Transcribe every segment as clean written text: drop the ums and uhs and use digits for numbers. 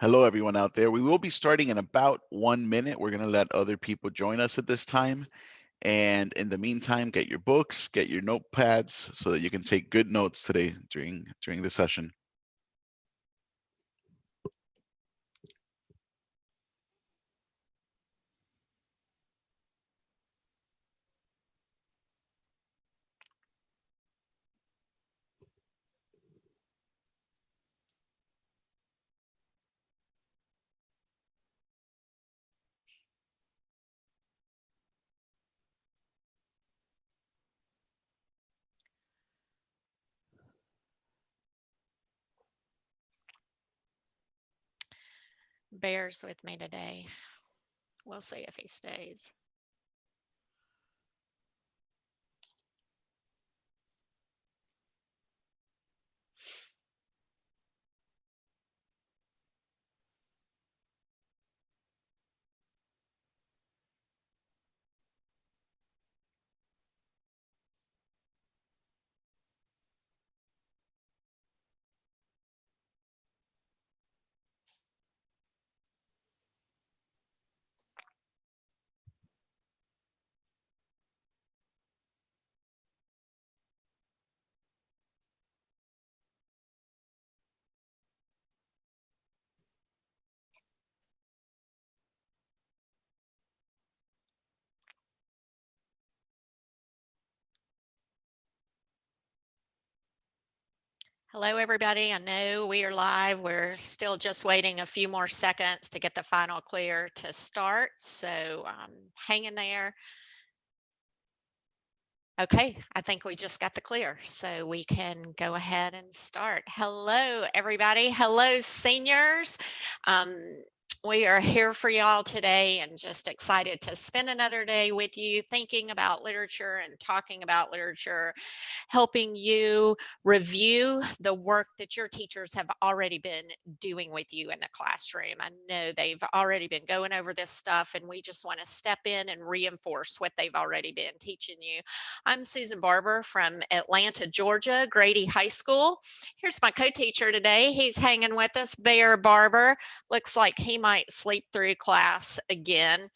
Hello, everyone out there. We will be starting in about 1 minute. We're going to let other people join us at this time. And in the meantime, get your books, get your notepads so that you can take good notes today during the session. Bears with me today. We'll see if he stays. Hello, everybody. I know we are live. We're still just waiting a few more seconds to get the final clear to start. So hang in there. Okay, I think we just got the clear, so we can go ahead and start. Hello, everybody. Hello, seniors. We are here for y'all today and just excited to spend another day with you thinking about literature and talking about literature, helping you review the work that your teachers have already been doing with you in the classroom. I know they've already been going over this stuff, and we just want to step in and reinforce what they've already been teaching you. I'm Susan Barber from Atlanta, Georgia, Grady High School. Here's my co-teacher today. He's hanging with us, Bear Barber. Looks like he might sleep through class again.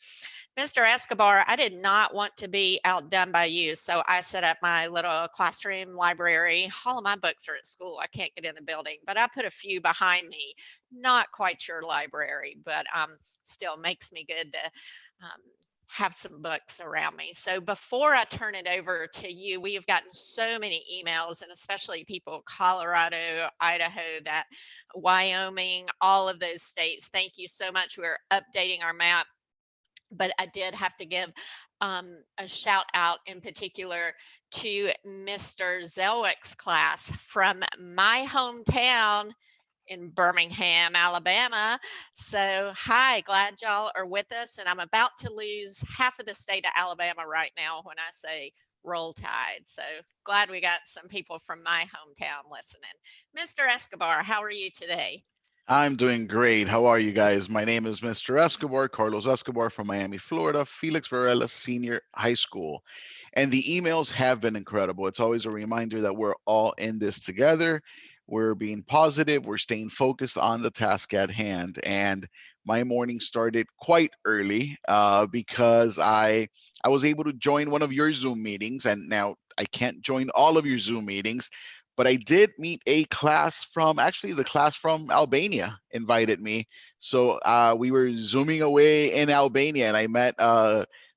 Mr. Escobar, I did not want to be outdone by you, so I set up my little classroom library. All of my books are at school. I can't get in the building, but I put a few behind me. Not quite your library, but still makes me good to have some books around me. So before I turn it over to you, we have gotten so many emails, and especially people Colorado, Idaho, that Wyoming, all of those states. Thank you so much. We're updating our map. But I did have to give a shout out in particular to Mr. Zelwick's class from my hometown in Birmingham, Alabama. So, hi, glad y'all are with us. And I'm about to lose half of the state of Alabama right now when I say roll tide. So, glad we got some people from my hometown listening. Mr. Escobar, how are you today? I'm doing great. How are you guys? My name is Mr. Escobar, Carlos Escobar from Miami, Florida, Felix Varela Senior High School. And the emails have been incredible. It's always a reminder that we're all in this together. We're being positive, we're staying focused on the task at hand. And my morning started quite early because I was able to join one of your Zoom meetings. And now I can't join all of your Zoom meetings, but I did meet a class from actually the class from Albania invited me. So we were zooming away in Albania, and I met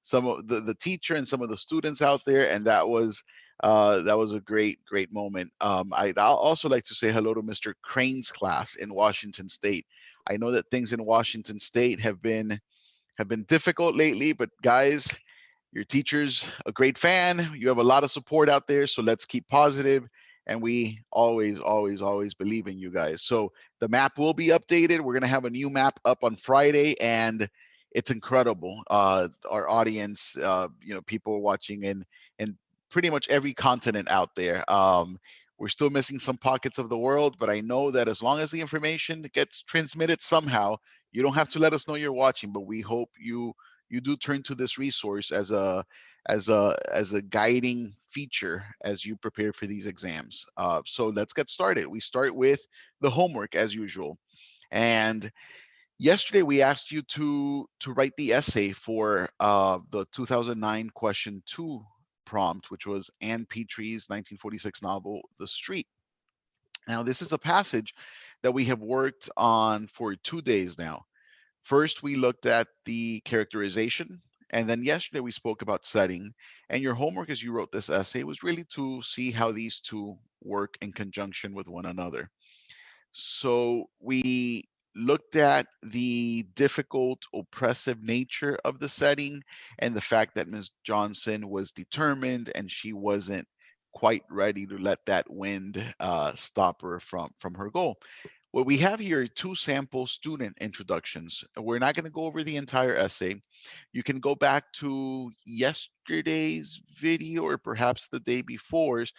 some of the teacher and some of the students out there, and that was a great moment. I'd also like to say hello to Mr. Crane's class in Washington State. I know that things in Washington State have been difficult lately, but guys, your teacher's a great fan. You have a lot of support out there, so let's keep positive. And we always believe in you guys. So the map will be updated. We're gonna have a new map up on Friday, and it's incredible. Our audience, people watching in pretty much every continent out there. We're still missing some pockets of the world, but I know that as long as the information gets transmitted somehow, you don't have to let us know you're watching. But we hope you do turn to this resource as a guiding feature as you prepare for these exams. So let's get started. We start with the homework as usual. And yesterday we asked you to write the essay for the 2009 question 2 prompt, which was Anne Petrie's 1946 novel The Street. Now, this is a passage that we have worked on for 2 days now. First, we looked at the characterization, and then yesterday we spoke about setting. And your homework as you wrote this essay was really to see how these two work in conjunction with one another. So we looked at the difficult, oppressive nature of the setting and the fact that Ms. Johnson was determined and she wasn't quite ready to let that wind stop her from her goal. What we have here are two sample student introductions. We're not going to go over the entire essay. You can go back to yesterday's video or perhaps the day before's,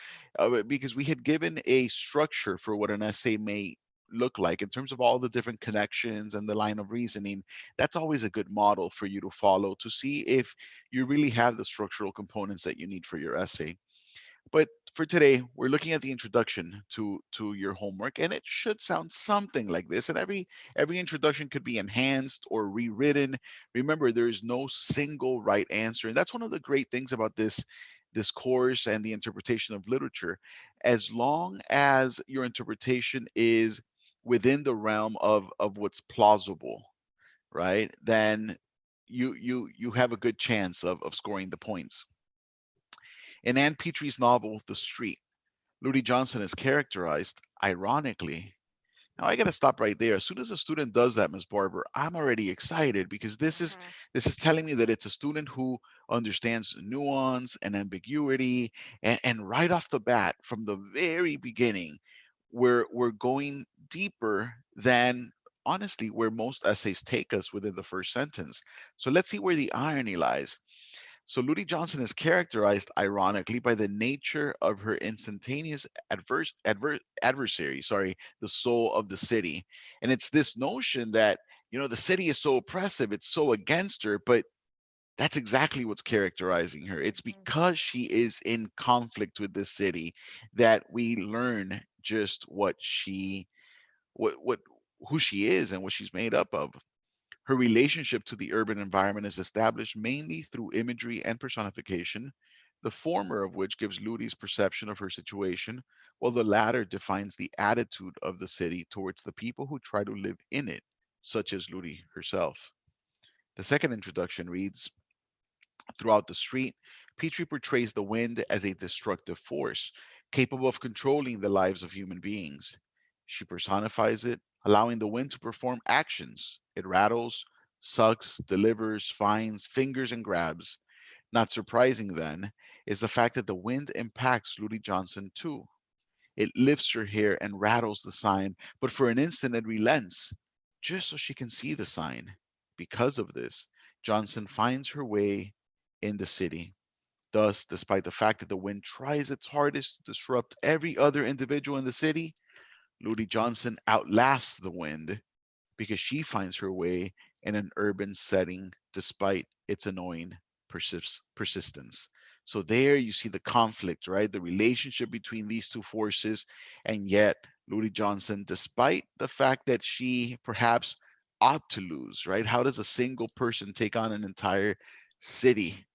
because we had given a structure for what an essay may look like in terms of all the different connections and the line of reasoning. That's always a good model for you to follow to see if you really have the structural components that you need for your essay. But for today, we're looking at the introduction to your homework, and it should sound something like this. And every introduction could be enhanced or rewritten. Remember, there is no single right answer, and that's one of the great things about this course and the interpretation of literature. As long as your interpretation is within the realm of what's plausible, right? Then you have a good chance of scoring the points. In Ann Petrie's novel, The Street, Ludi Johnson is characterized, ironically. Now I got to stop right there. As soon as a student does that, Ms. Barber, I'm already excited because Mhm. this is telling me that it's a student who understands nuance and ambiguity, and right off the bat, from the very beginning, we're going deeper than honestly where most essays take us within the first sentence. So let's see where the irony lies. So Ludi Johnson is characterized, ironically, by the nature of her instantaneous adversary, sorry, the soul of the city. And it's this notion that, the city is so oppressive, it's so against her, but that's exactly what's characterizing her. It's Mhm. because she is in conflict with this city that we learn just what who she is and what she's made up of. Her relationship to the urban environment is established mainly through imagery and personification, the former of which gives Ludi's perception of her situation, while the latter defines the attitude of the city towards the people who try to live in it, such as Ludi herself. The second introduction reads, throughout the street, Petrie portrays the wind as a destructive force, capable of controlling the lives of human beings. She personifies it, allowing the wind to perform actions. It rattles, sucks, delivers, finds, fingers, and grabs. Not surprising, then, is the fact that the wind impacts Ludi Johnson too. It lifts her hair and rattles the sign, but for an instant it relents, just so she can see the sign. Because of this, Johnson finds her way in the city. Thus, despite the fact that the wind tries its hardest to disrupt every other individual in the city, Ludi Johnson outlasts the wind because she finds her way in an urban setting despite its annoying persistence. So there you see the conflict, right? The relationship between these two forces. And yet, Ludi Johnson, despite the fact that she perhaps ought to lose, right? How does a single person take on an entire city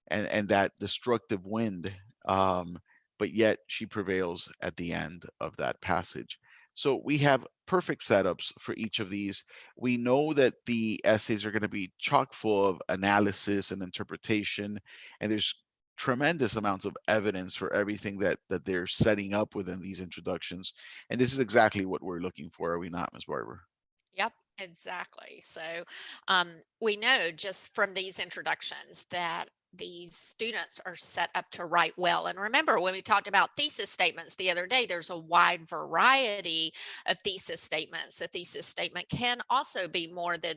and that destructive wind? Um, but yet she prevails at the end of that passage. So we have perfect setups for each of these. We know that the essays are going to be chock full of analysis and interpretation, and there's tremendous amounts of evidence for everything that they're setting up within these introductions. And this is exactly what we're looking for, are we not, Ms. Barber? Yep, exactly. So we know just from these introductions that these students are set up to write well. And remember, when we talked about thesis statements the other day, there's a wide variety of thesis statements. A thesis statement can also be more than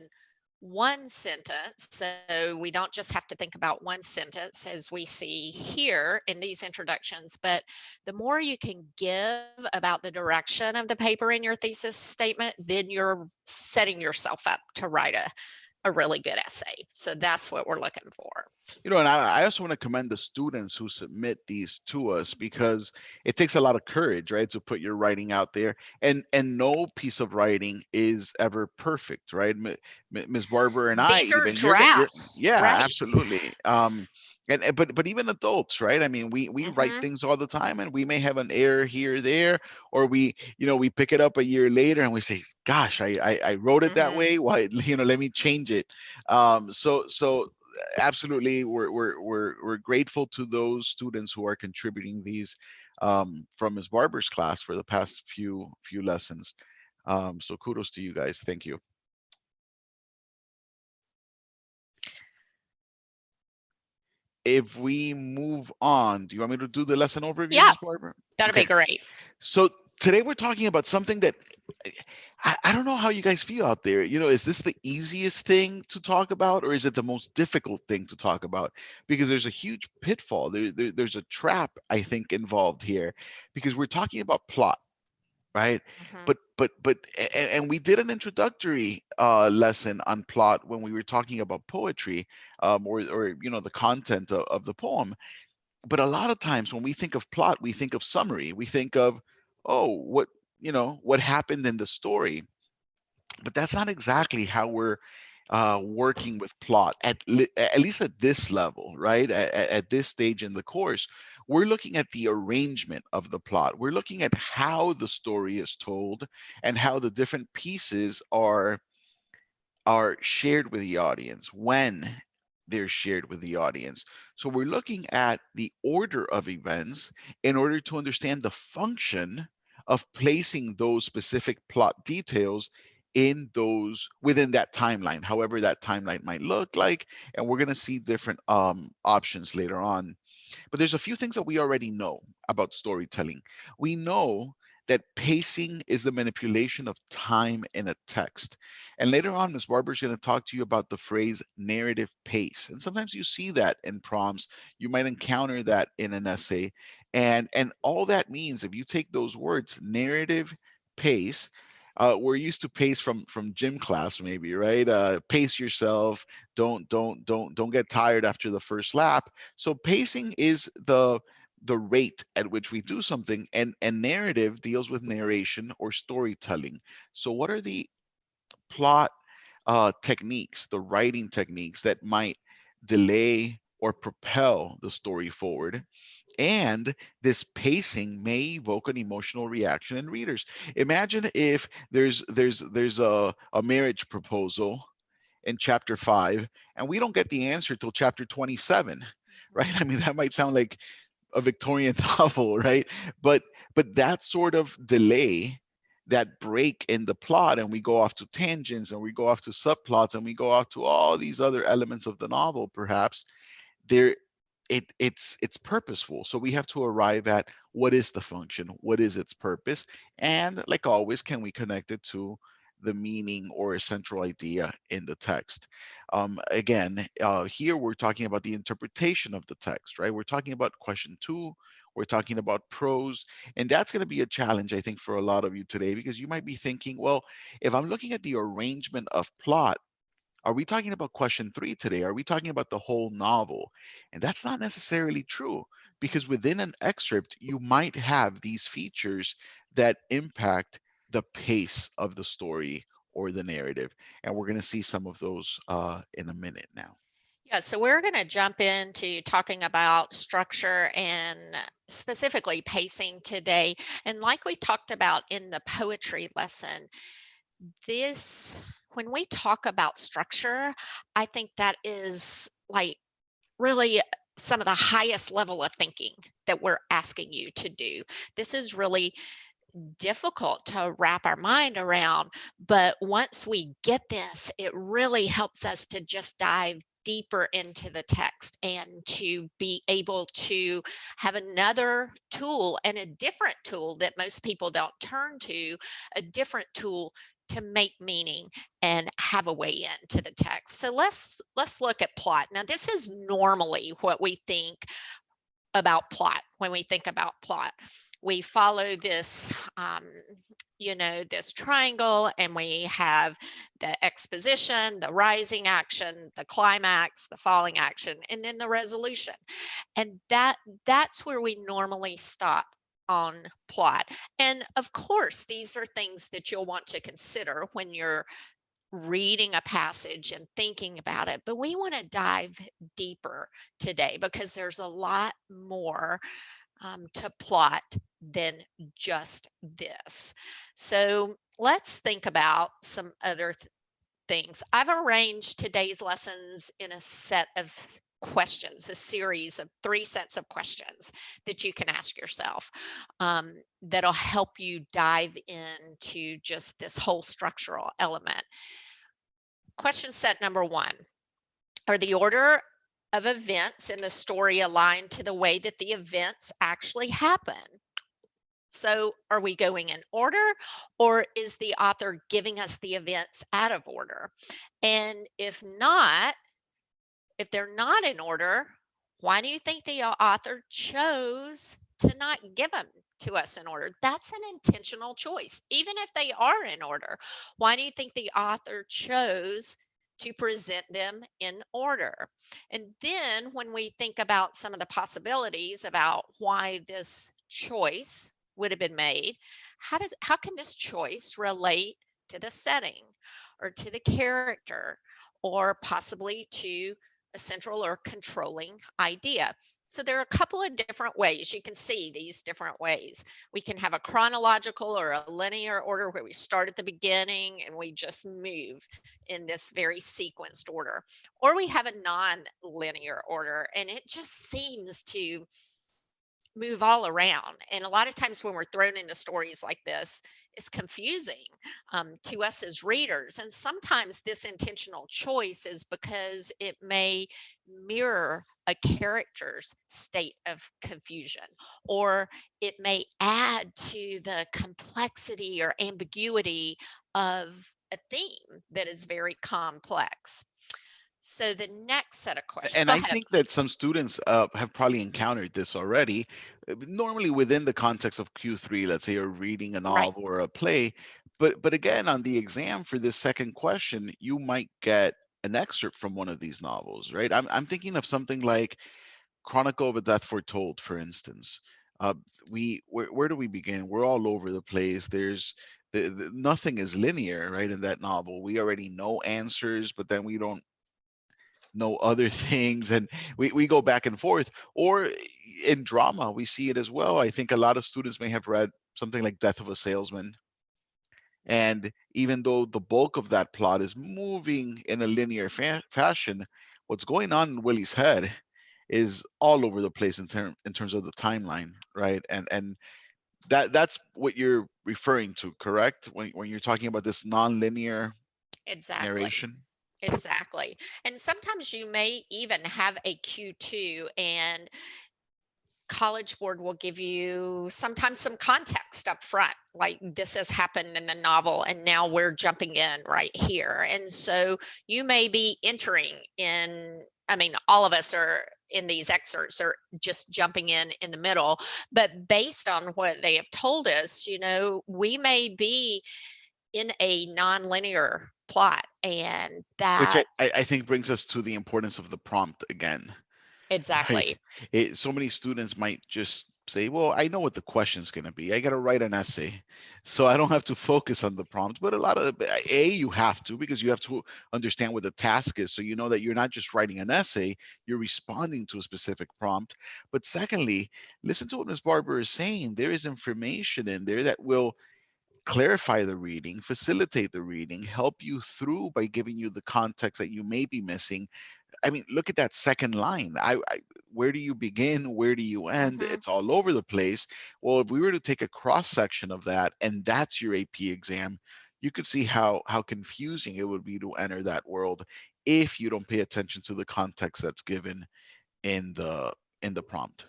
one sentence. So we don't just have to think about one sentence as we see here in these introductions, but the more you can give about the direction of the paper in your thesis statement, then you're setting yourself up to write a really good essay. So that's what we're looking for. And I also want to commend the students who submit these to us, because it takes a lot of courage, right, to put your writing out there. And no piece of writing is ever perfect, right? Ms. Barber and I, These are even you're drafts, yeah, right? absolutely. But even adults, right? I mean, we write Hmm. things all the time, and we may have an error here or there, or we pick it up a year later and we say, gosh, I wrote it that Hmm. way. Why, let me change it. So absolutely, we're grateful to those students who are contributing these, from Ms. Barber's class for the past few lessons. So kudos to you guys. Thank you. If we move on, do you want me to do the lesson overview, Yeah, Ms. Barber? that'd be Okay. great. So today we're talking about something that I don't know how you guys feel out there. Is this the easiest thing to talk about, or is it the most difficult thing to talk about? Because there's a huge pitfall. There's a trap, I think, involved here, because we're talking about plot, right? Hmm. And we did an introductory lesson on plot when we were talking about poetry, or the content of the poem. But a lot of times when we think of plot, we think of summary. We think of, oh, what happened in the story. But that's not exactly how we're working with plot, at least at this level, right? At this stage in the course, we're looking at the arrangement of the plot. We're looking at how the story is told, and how the different pieces are shared with the audience, when they're shared with the audience. So we're looking at the order of events in order to understand the function of placing those specific plot details within that timeline, however that timeline might look like. And we're going to see different options later on. But there's a few things that we already know about storytelling. We know that pacing is the manipulation of time in a text. And later on, Ms. Barber is going to talk to you about the phrase narrative pace. And sometimes you see that in prompts. You might encounter that in an essay. And all that means, if you take those words, narrative pace, we're used to pace from gym class, maybe, right? Pace yourself. Don't get tired after the first lap. So pacing is the rate at which we do something, and narrative deals with narration or storytelling. So what are the plot techniques, the writing techniques that might delay or propel the story forward? And this pacing may evoke an emotional reaction in readers. Imagine if there's a marriage proposal in chapter 5, and we don't get the answer till chapter 27, right? I mean, that might sound like a Victorian novel, right? But that sort of delay, that break in the plot, and we go off to tangents, and we go off to subplots, and we go off to all these other elements of the novel, perhaps, there it's purposeful. So we have to arrive at, what is the function, what is its purpose, and like always, can we connect it to the meaning or a central idea in the text? Again, here we're talking about the interpretation of the text, right? We're talking about question 2, we're talking about prose, and that's going to be a challenge, I think, for a lot of you today, because you might be thinking, well, if I'm looking at the arrangement of plot, are we talking about question 3 today? Are we talking about the whole novel? And that's not necessarily true, because within an excerpt, you might have these features that impact the pace of the story or the narrative. And we're going to see some of those in a minute now. Yeah, so we're going to jump into talking about structure and specifically pacing today. And like we talked about in the poetry lesson, when we talk about structure, I think that is like really some of the highest level of thinking that we're asking you to do. This is really difficult to wrap our mind around, but once we get this, it really helps us to just dive deeper into the text and to be able to have another tool, and a different tool that most people don't turn to, a different tool to make meaning and have a way into the text. So let's look at plot. Now, this is normally what we think about plot when we think about plot. We follow this, this triangle, and we have the exposition, the rising action, the climax, the falling action, and then the resolution. And that's where we normally stop on plot. And of course, these are things that you'll want to consider when you're reading a passage and thinking about it. But we want to dive deeper today because there's a lot more to plot than just this. So let's think about some other things. I've arranged today's lessons in a set of questions, a series of 3 sets of questions that you can ask yourself, that'll help you dive into just this whole structural element. Question set number 1: are the order of events in the story aligned to the way that the events actually happen? So are we going in order, or is the author giving us the events out of order? And if they're not in order, why do you think the author chose to not give them to us in order? That's an intentional choice. Even if they are in order, why do you think the author chose to present them in order? And then when we think about some of the possibilities about why this choice would have been made, how can this choice relate to the setting or to the character or possibly to a central or controlling idea? So there are a couple of different ways. You can see these different ways. We can have a chronological or a linear order where we start at the beginning and we just move in this very sequenced order. Or we have a non-linear order, and it just seems to move all around. And a lot of times when we're thrown into stories like this, it's confusing to us as readers. And sometimes this intentional choice is because it may mirror a character's state of confusion, or it may add to the complexity or ambiguity of a theme that is very complex. So the next set of questions, And go I ahead. think that some students have probably encountered this already. Normally within the context of Q3, let's say you're reading a Right. novel or a play, but again, on the exam for this second question, you might get an excerpt from one of these novels, right? I'm thinking of something like Chronicle of a Death Foretold, for instance. Uh, where do we begin? We're all over the place. There's nothing is linear, right? In that novel, we already know answers, but then we don't know other things, and we go back and forth. Or in drama, we see it as well. I think a lot of students may have read something like Death of a Salesman, and even though the bulk of that plot is moving in a linear fashion, what's going on in Willie's head is all over the place in terms of the timeline, right? And that's what you're referring to, correct? When you're talking about this non-linear Exactly. narration. Exactly. And sometimes you may even have a Q2, and College Board will give you sometimes some context up front, like this has happened in the novel and now we're jumping in right here. And so you may be entering in, I mean, all of us are in these excerpts are just jumping in the middle, but based on what they have told us, we may be in a non-linear plot, and Which that I think brings us to the importance of the prompt again, right? exactly. So many students might just say, well, I know what the question's going to be. I got to write an essay. So I don't have to focus on the prompt. But a lot of, you have to, because you have to understand what the task is. So you know that you're not just writing an essay, you're responding to a specific prompt. But secondly, listen to what Ms. Barber is saying. There is information in there that will clarify the reading, facilitate the reading, help you through by giving you the context that you may be missing. I mean, look at that second line. Where do you begin? Where do you end? Mhm. It's all over the place. Well, if we were to take a cross section of that, and that's your AP exam, you could see how confusing it would be to enter that world if you don't pay attention to the context that's given in the prompt.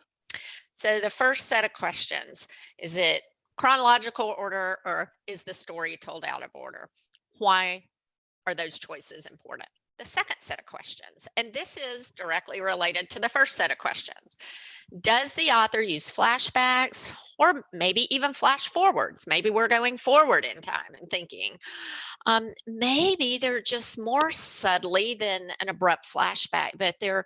So the first set of questions, is it chronological order or is the story told out of order? Why are those choices important? the second set of questions. And this is directly related to the first set of questions. Does the author use flashbacks or maybe even flash forwards? Maybe we're going forward in time and thinking. Maybe they're just more subtly than an abrupt flashback, but they're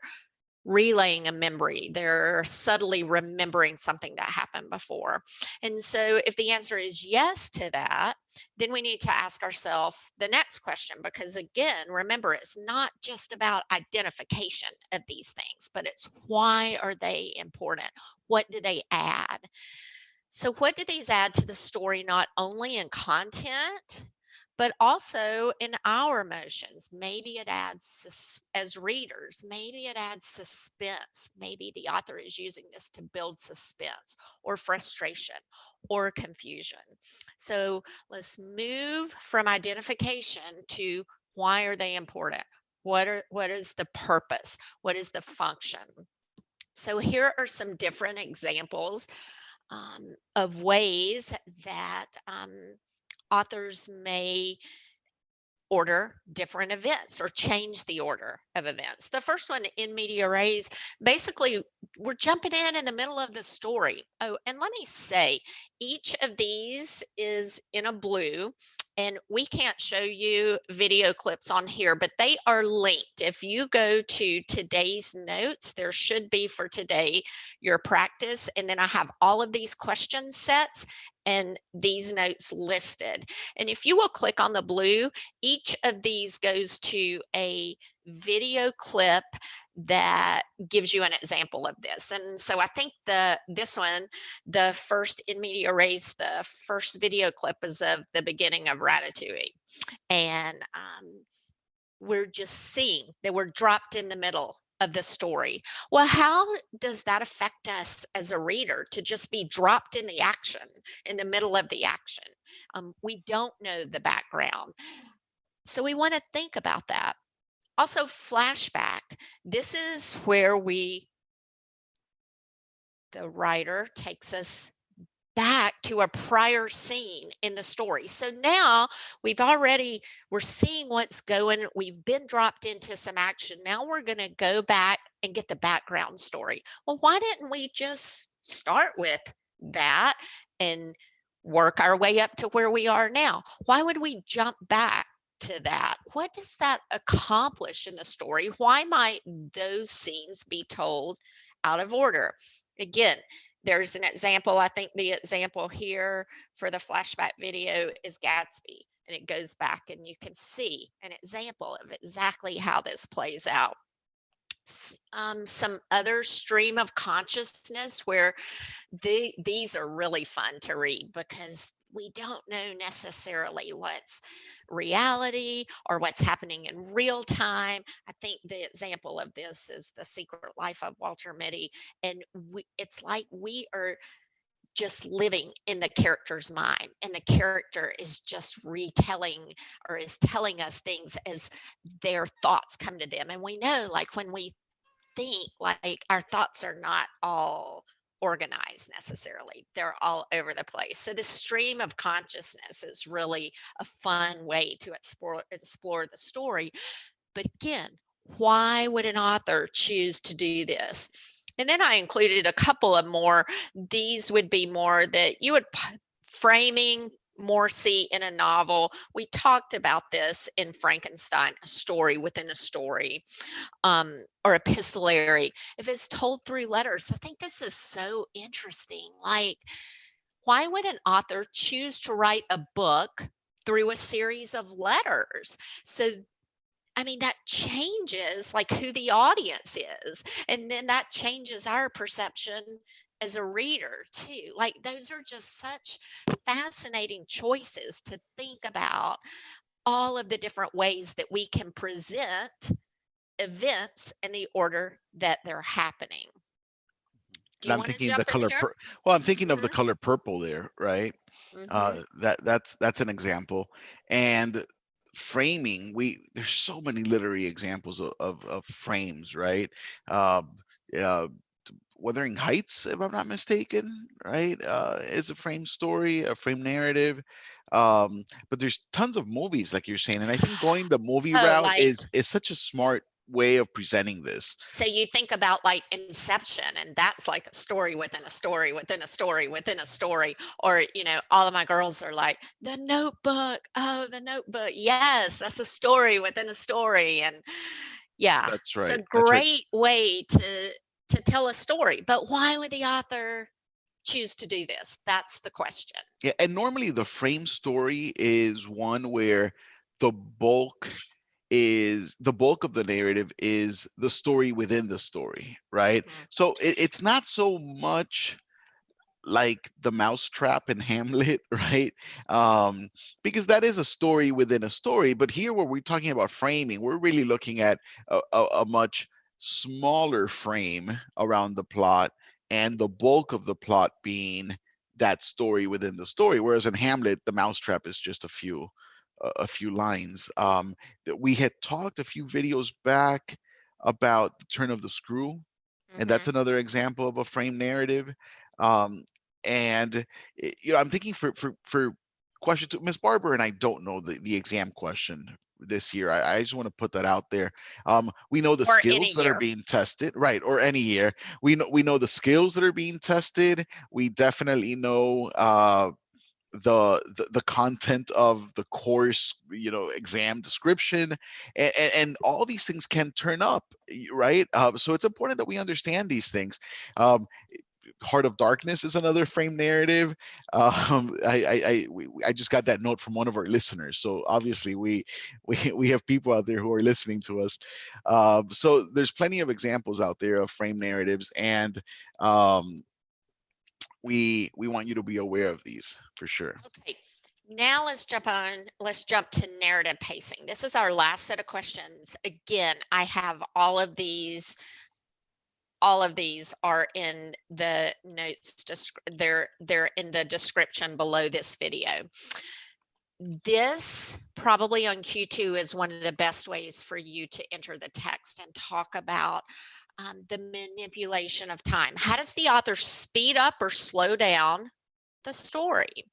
relaying a memory. They're subtly remembering something that happened before. And so if the answer is yes to that, then we need to ask ourselves the next question, because again, remember, it's not just about identification of these things, but it's why are they important? What do they add? So what do these add to the story, not only in content, but also in our emotions? Maybe it adds, as readers, maybe it adds suspense. Maybe the author is using this to build suspense or frustration or confusion. So let's move from identification to why are they important? What is the purpose? What is the function? So here are some different examples of ways that authors may order different events or change the order of events. The first one, in media res, basically we're jumping in the middle of the story. Oh, and let me say, each of these is in a blue, and we can't show you video clips on here, but they are linked. If you go to today's notes, there should be for today your practice, and then I have all of these question sets and these notes listed. And if you will click on the blue, each of these goes to a video clip that gives you an example of this. And so I think this one, the first in media res, the first video clip is of the beginning of Ratatouille. And we're just seeing that we're dropped in the middle of the story. Well, how does that affect us as a reader to just be dropped in the action, in the middle of the action? We don't know the background. So we want to think about that. Also, flashback. This is where the writer takes us back to a prior scene in the story. So now we're seeing what's going, we've been dropped into some action. Now we're going to go back and get the background story. Well, why didn't we just start with that and work our way up to where we are now? Why would we jump back to that? What does that accomplish in the story? Why might those scenes be told out of order? Again, there's an example. I think the example here for the flashback video is Gatsby, and it goes back and you can see an example of exactly how this plays out. Some other stream of consciousness where these are really fun to read because we don't know necessarily what's reality or what's happening in real time. I think the example of this is The Secret Life of Walter Mitty. And it's like we are just living in the character's mind, and the character is just retelling or is telling us things as their thoughts come to them. And we know, like, when we think, like, our thoughts are not all organized necessarily, they're all over the place. So the stream of consciousness is really a fun way to explore the story. But again, why would an author choose to do this? And then I included a couple of more. These would be more that you would framing, more see in a novel. We talked about this in Frankenstein, a story within a story, or epistolary. If it's told through letters, I think this is so interesting. Like, why would an author choose to write a book through a series of letters? So I mean, that changes like who the audience is. And then that changes our perception as a reader too. Like, those are just such fascinating choices to think about, all of the different ways that we can present events in the order that they're happening. Do And you I'm want to thinking the jump in color here? well, I'm thinking of the Mm-hmm. color purple there, right? Mm-hmm. That's an example. And framing, there's so many literary examples of frames, right? uh, uh, Wuthering Heights, if I'm not mistaken, right? Is a frame story, a frame narrative. But there's tons of movies, like you're saying, and I think going the movie Oh, route like, is such a smart way of presenting this. so you think about like Inception, and that's like a story within a story within a story within a story. Or, all of my girls are like, The Notebook. Oh, The Notebook. Yes, that's a story within a story. And yeah, That's it's a right. That's right. great way to tell a story. But why would the author choose to do this? That's the question. Yeah, and normally the frame story is one where the bulk the bulk of the narrative is the story within the story, right? Mhm. So it's not so much like the mousetrap in Hamlet, right? Because that is a story within a story. But here, where we're talking about framing, we're really looking at a much smaller frame around the plot, and the bulk of the plot being that story within the story. Whereas in Hamlet, the mousetrap is just a few lines. That we had talked a few videos back about the turn of the screw, and that's Mhm. another example of a frame narrative. Um, and I'm thinking for question two, Miss Barber and I don't know the exam question this year. I just want to put that out there. We know the Or any skills that are year. being tested, right? Or any year. We know the skills that are being tested. We definitely know the content of the course, exam description, and all these things can turn up, right? So it's important that we understand these things. um, Heart of Darkness is another frame narrative. I just got that note from one of our listeners, so obviously we have people out there who are listening to us. So there's plenty of examples out there of frame narratives, and um, we want you to be aware of these for sure. Okay. Now let's jump to narrative pacing. This is our last set of questions. Again, I have all of these are in the notes. They're in the description below this video. This probably on Q2 is one of the best ways for you to enter the text and talk about the manipulation of time. How does the author speed up or slow down the story?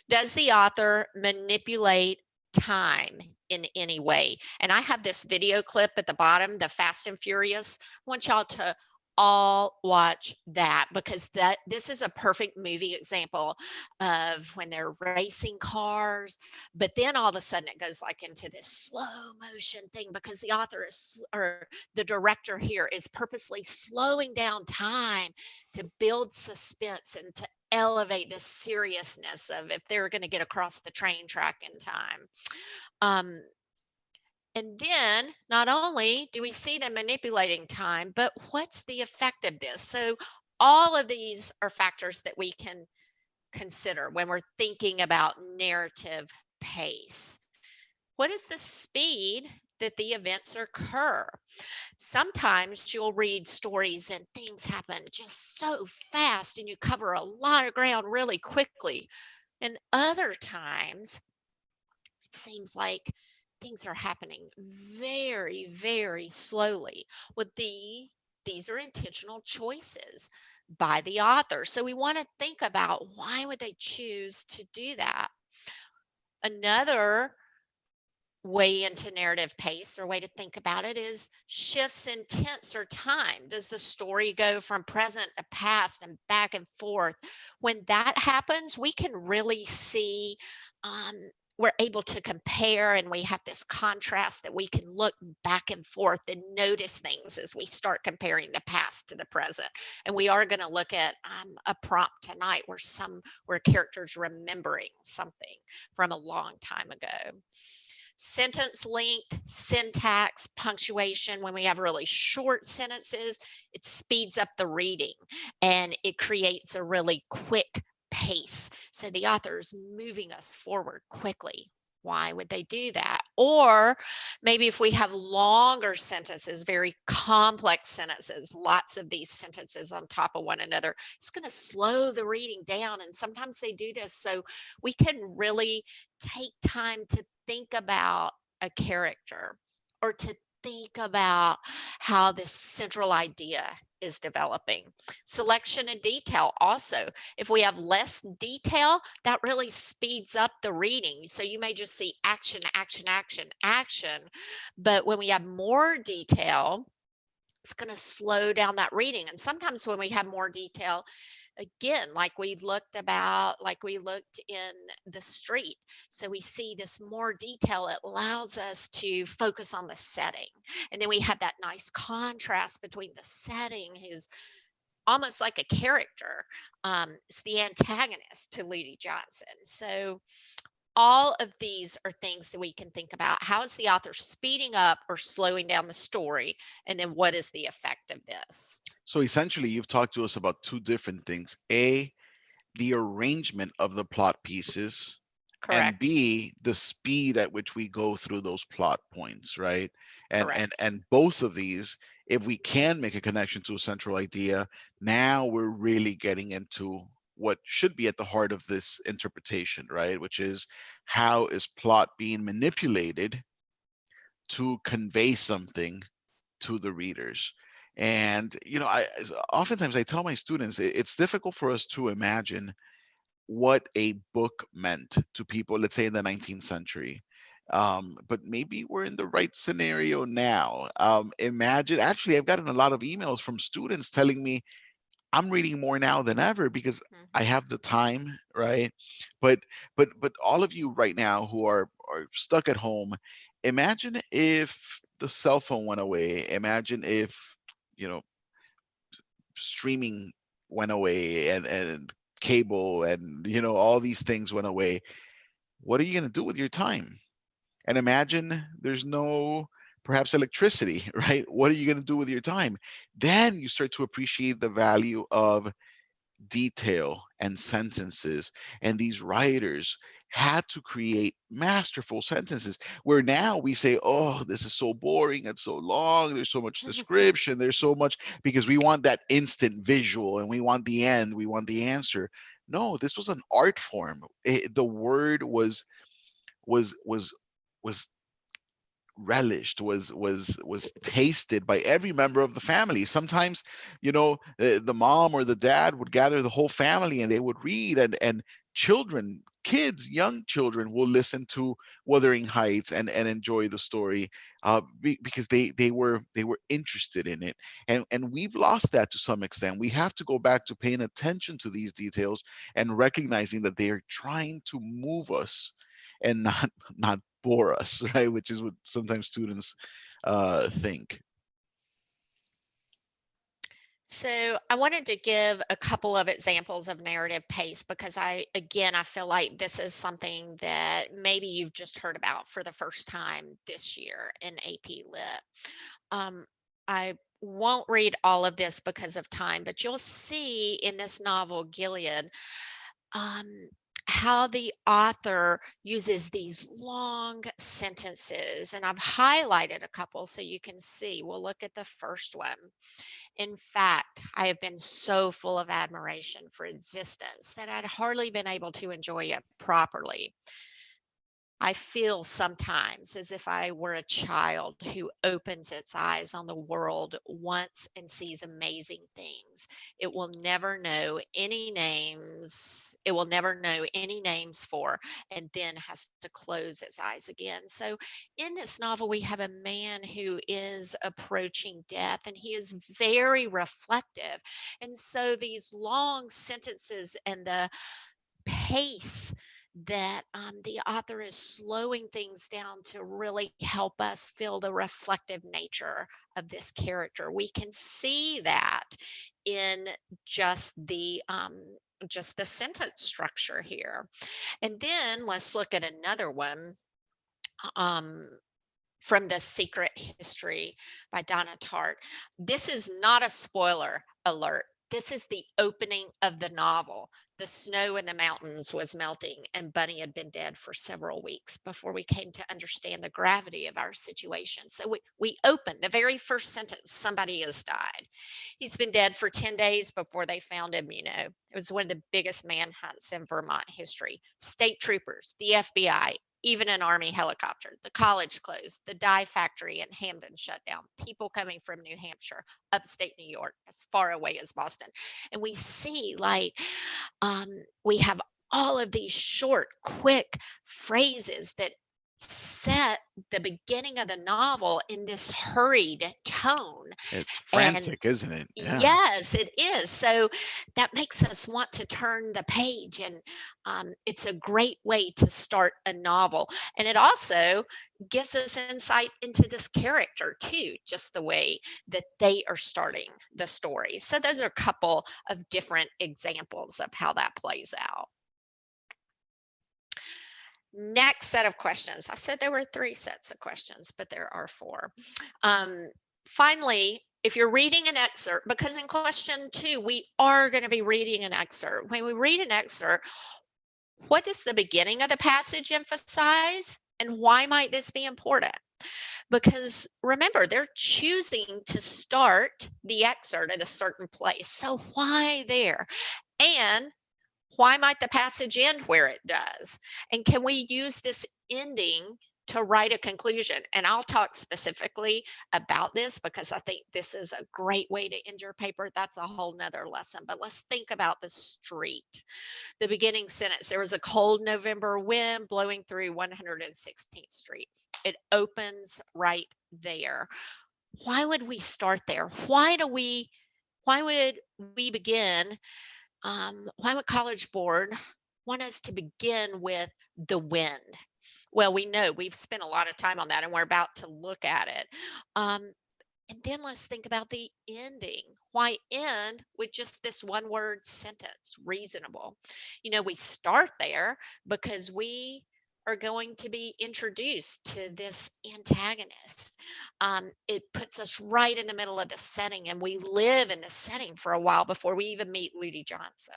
Does the author manipulate time in any way? And I have this video clip at the bottom, the Fast and Furious. I want y'all to all watch that, because this is a perfect movie example of when they're racing cars, but then all of a sudden it goes like into this slow motion thing, because the author is, or the director here, is purposely slowing down time to build suspense and to elevate the seriousness of if they're going to get across the train track in time. Um, and then not only do we see them manipulating time, but what's the effect of this? So all of these are factors that we can consider when we're thinking about narrative pace. What is the speed that the events occur? Sometimes you'll read stories and things happen just so fast and you cover a lot of ground really quickly. And other times it seems like things are happening very, very slowly. With these are intentional choices by the author. So we want to think about, why would they choose to do that? Another way into narrative pace, or way to think about it, is shifts in tense or time. Does the story go from present to past and back and forth? When that happens, we can really see, um, we're able to compare, and we have this contrast that we can look back and forth and notice things as we start comparing the past to the present. And we are going to look at a prompt tonight where characters remembering something from a long time ago. Sentence length, syntax, punctuation. When we have really short sentences, it speeds up the reading and it creates a really quick pace. So the author is moving us forward quickly. Why would they do that? Or maybe if we have longer sentences, very complex sentences, lots of these sentences on top of one another, it's going to slow the reading down. And sometimes they do this so we can really take time to think about a character, or to think about how this central idea is developing. Selection and detail also. If we have less detail, that really speeds up the reading. So you may just see action, action, action, action. But when we have more detail, it's going to slow down that reading. And sometimes when we have more detail, again, like we looked in the street, so we see this more detail, it allows us to focus on the setting, and then we have that nice contrast between the setting, who's almost like a character. It's the antagonist to Ludi Johnson. So all of these are things that we can think about. How is the author speeding up or slowing down the story? And then what is the effect of this? So essentially, you've talked to us about two different things. A, the arrangement of the plot pieces, and Correct. B, the speed at which we go through those plot points, right? And Correct. and both of these, if we can make a connection to a central idea, now we're really getting into what should be at the heart of this interpretation, right? Which is, how is plot being manipulated to convey something to the readers? And oftentimes I tell my students, it's difficult for us to imagine what a book meant to people, let's say in the 19th century. But maybe we're in the right scenario now. Imagine, actually, I've gotten a lot of emails from students telling me I'm reading more now than ever because I Mhm. have the time, right? But all of you right now who are stuck at home, imagine if the cell phone went away. Imagine if, you know, streaming went away, and cable, and all these things went away. What are you going to do with your time? And imagine there's no, perhaps, electricity, right? What are you going to do with your time? Then you start to appreciate the value of detail and sentences. And these writers had to create masterful sentences, where now we say, oh, this is so boring, it's so long, there's so much description, there's so much, because we want that instant visual, and we want the end, we want the answer. No, this was an art form. The word was relished, was tasted by every member of the family. Sometimes, the mom or the dad would gather the whole family, and they would read, and children, kids, young children, will listen to Wuthering Heights and enjoy the story, because they were interested in it. And we've lost that to some extent. We have to go back to paying attention to these details, and recognizing that they are trying to move us, and not bore us, right? Which is what sometimes students think. So I wanted to give a couple of examples of narrative pace because I feel like this is something that maybe you've just heard about for the first time this year in AP Lit. Um, I won't read all of this because of time, but you'll see in this novel, Gilead, um, how the author uses these long sentences. And I've highlighted a couple so you can see. We'll look at the first one. In fact, I have been so full of admiration for existence that I'd hardly been able to enjoy it properly. I feel sometimes as if I were a child who opens its eyes on the world once and sees amazing things. It will never know any names. It will never know any names for, and then has to close its eyes again. So, in this novel, we have a man who is approaching death and he is very reflective. And so, these long sentences and the pace that the author is slowing things down to really help us feel the reflective nature of this character. We can see that in just the just the sentence structure here. And then let's look at another one. Um, from The Secret History by Donna Tartt. This is not a spoiler alert. This is the opening of the novel. The snow in the mountains was melting, and Bunny had been dead for several weeks before we came to understand the gravity of our situation. So we open the very first sentence, somebody has died. He's been dead for 10 days before they found him. It was one of the biggest manhunts in Vermont history. State troopers, the FBI, even an Army helicopter, the college closed, the dye factory in Hamden shut down, people coming from New Hampshire, upstate New York, as far away as Boston. And we see like we have all of these short, quick phrases that set the beginning of the novel in this hurried tone. It's And frantic, isn't it? Yeah. yes, it is. So that makes us want to turn the page, and it's a great way to start a novel. And it also gives us insight into this character too, just the way that they are starting the story. So those are a couple of different examples of how that plays out. Next set of questions. I said there were 3 sets of questions, but there are 4. Finally, if you're reading an excerpt, because in question 2, we are going to be reading an excerpt. When we read an excerpt, what does the beginning of the passage emphasize? And why might this be important? Because remember, they're choosing to start the excerpt at a certain place. So why there? And why might the passage end where it does? And can we use this ending to write a conclusion? And I'll talk specifically about this because I think this is a great way to end your paper. That's a whole nother lesson. But let's think about the street. The beginning sentence, there was a cold November wind blowing through 116th Street. It opens right there. Why would we start there? Why would we begin? Why would College Board want us to begin with the wind? Well, we know we've spent a lot of time on that, and we're about to look at it. And then let's think about the ending. Why end with just this one word sentence, reasonable? You know, we start there because we are going to be introduced to this antagonist. It puts us right in the middle of the setting, and we live in the setting for a while before we even meet Ludi Johnson.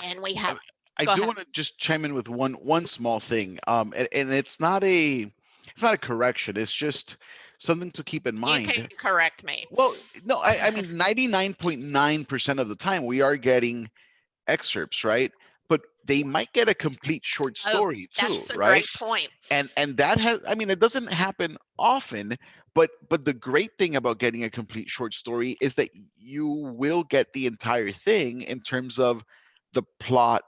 And we have, I go do ahead. want to just chime in with one small thing. And it's not a correction. It's just something to keep in You can mind. correct me. Well, no, I mean 99.9% of the time we are getting excerpts, right? But they might get a complete short Oh, story too, that's a right? great point. And that has, I mean, it doesn't happen often, but the great thing about getting a complete short story is that you will get the entire thing in terms of the plot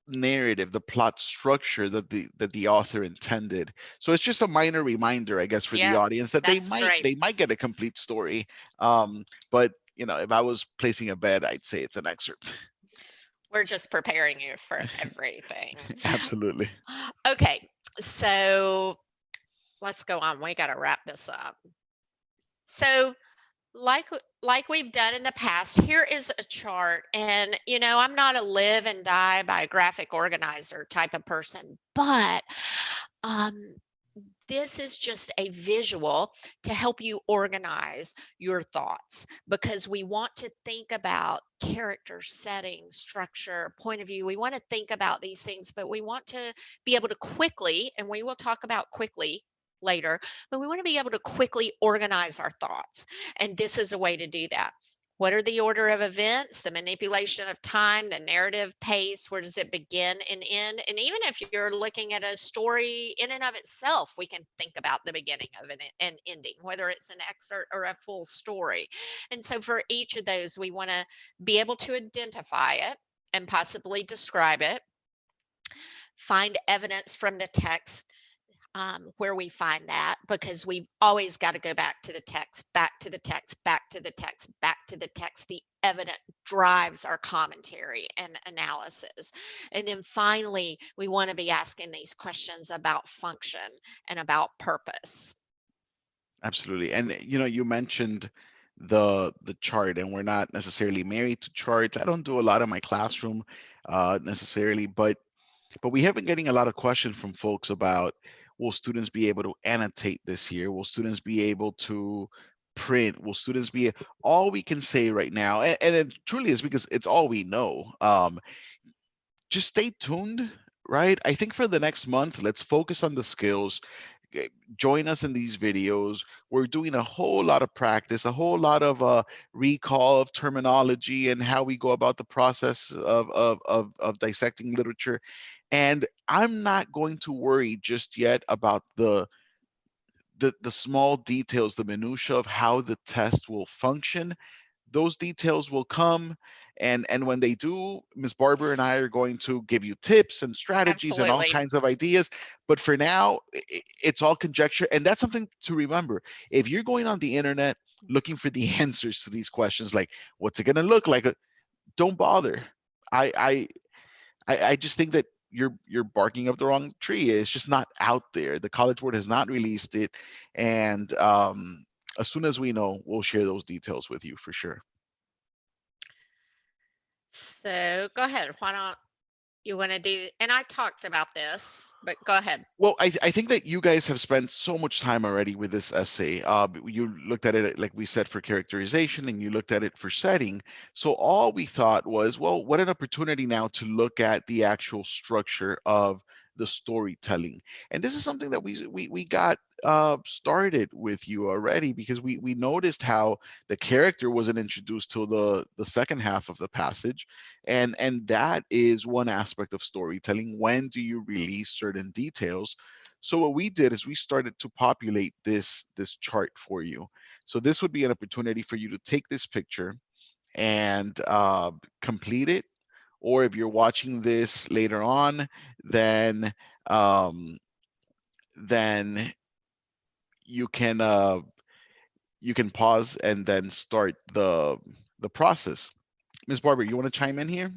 narrative, the plot structure that the author intended. So it's just a minor reminder, I guess, for the Yeah, audience that they that's might great. they might get a complete story. But if I was placing a bet, I'd say it's an excerpt. We're just preparing you for everything. Absolutely. Okay, so let's go on. We got to wrap this up. So, like we've done in the past, here is a chart. And I'm not a live and die by graphic organizer type of person, but um, this is just a visual to help you organize your thoughts, because we want to think about character, setting, structure, point of view. We want to think about these things, but we want to be able to quickly, and we will talk about quickly later, but we want to be able to quickly organize our thoughts. And this is a way to do that. What are the order of events, the manipulation of time, the narrative pace? Where does it begin and end? And even if you're looking at a story in and of itself, we can think about the beginning of an ending, whether it's an excerpt or a full story. And so for each of those, we want to be able to identify it and possibly describe it, find evidence from the text where we find that, because we've always got to go back to the text, back to the text, back to the text, back to the text. The evidence drives our commentary and analysis. And then finally, we want to be asking these questions about function and about purpose. Absolutely. And you mentioned the chart, and we're not necessarily married to charts. I don't do a lot in my classroom necessarily, but we have been getting a lot of questions from folks about, will students be able to annotate this year? Will students be able to print? Will students be, all we can say right now, and it truly is because it's all we know. Just stay tuned, right? I think for the next month, let's focus on the skills. join us in these videos. We're doing a whole lot of practice, a whole lot of recall of terminology and how we go about the process of dissecting literature. And I'm not going to worry just yet about the small details, the minutia of how the test will function. Those details will come, and when they do, Ms. Barber and I are going to give you tips and strategies and all Absolutely. kinds of ideas. But for now, it's all conjecture, and that's something to remember. If you're going on the internet looking for the answers to these questions, like what's it going to look like, don't bother. I I just think that you're barking up the wrong tree. It's just not out there. The College Board has not released it, and as soon as we know, we'll share those details with you for sure. So go ahead. Why don't you want to do, and I talked about this, but go ahead. Well, I think that you guys have spent so much time already with this essay. You looked at it, like we said, for characterization, and you looked at it for setting. So all we thought was, well, what an opportunity now to look at the actual structure of the storytelling. And this is something that we got started with you already, because we noticed how the character wasn't introduced till the second half of the passage, and that is one aspect of storytelling. When do you release certain details? So what we did is we started to populate this chart for you. So this would be an opportunity for you to take this picture and complete it. Or if you're watching this later on, then um, then you can pause and then start the process. Ms. Barber, you want to chime in here?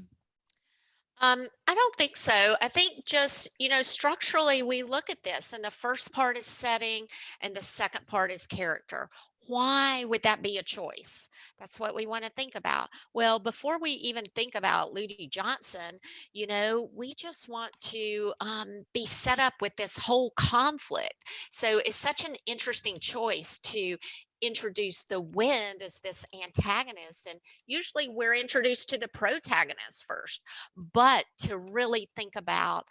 I don't think so. I think just, structurally, we look at this, and the first part is setting, and the second part is character. Why would that be a choice? That's what we want to think about. Well, before we even think about Ludi Johnson, we just want to be set up with this whole conflict. So it's such an interesting choice to introduce the wind as this antagonist. And usually we're introduced to the protagonist first, but to really think about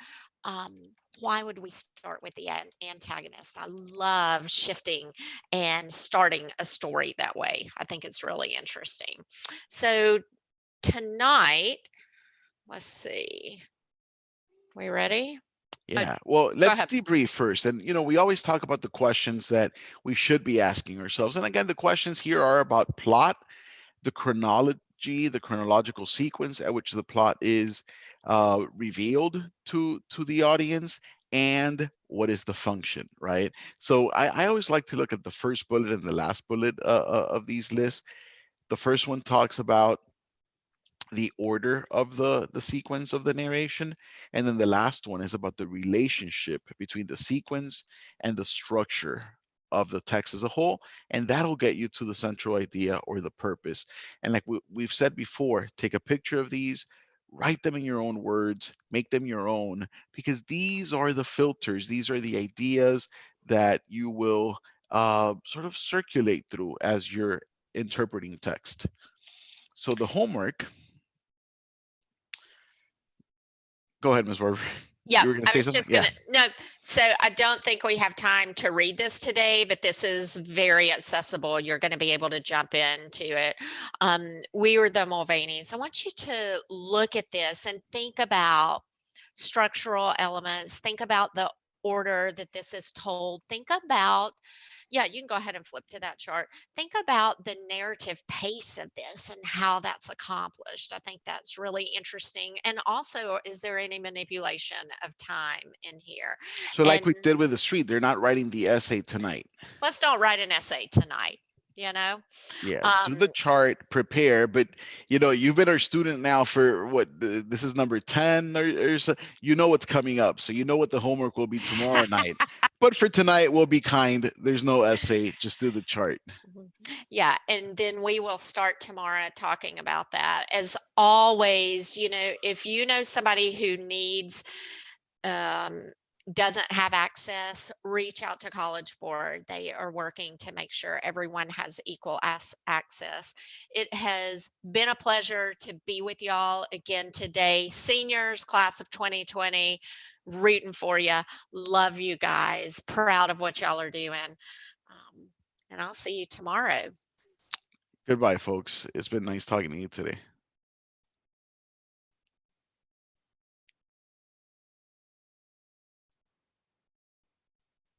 um, why would we start with the antagonist? I love shifting and starting a story that way. I think it's really interesting. So tonight, let's see. We ready? Oh, Yeah. Well, go let's ahead. debrief first. And, we always talk about the questions that we should be asking ourselves. And again, the questions here are about plot, the chronology, the chronological sequence at which the plot is revealed to the audience, and what is the function, right? So I always like to look at the first bullet and the last bullet of these lists. The first one talks about the order of the sequence of the narration, and then the last one is about the relationship between the sequence and the structure of the text as a whole, and that'll get you to the central idea or the purpose. And like we've said before, take a picture of these, write them in your own words, make them your own, because these are the filters, these are the ideas that you will sort of circulate through as you're interpreting text. So the homework. Go ahead, Ms. Barber. Yeah, You were going to I say was something? just Yeah. gonna, no, so I don't think we have time to read this today, but this is very accessible. You're going to be able to jump into it. We were the Mulvaneys. I want you to look at this and think about structural elements. Think about the order that this is told. Think about, yeah, you can go ahead and flip to that chart. Think about the narrative pace of this and how that's accomplished. I think that's really interesting. And also, is there any manipulation of time in here? So like And we did with the street, they're not writing the essay tonight. let's don't write an essay tonight, you know? Yeah, do Um, the chart, prepare, but you've been our student now for what, this is number 10 or so. You know what's coming up, so you know what the homework will be tomorrow night. But for tonight, we'll be kind. There's no essay, just do the chart. Yeah, and then we will start tomorrow talking about that. As always, if you know somebody who needs um, doesn't have access, reach out to College Board. They are working to make sure everyone has equal access. It has been a pleasure to be with y'all again today. Seniors, class of 2020, rooting for you. Love you guys. Proud of what y'all are doing. And I'll see you tomorrow. Goodbye, folks. It's been nice talking to you today.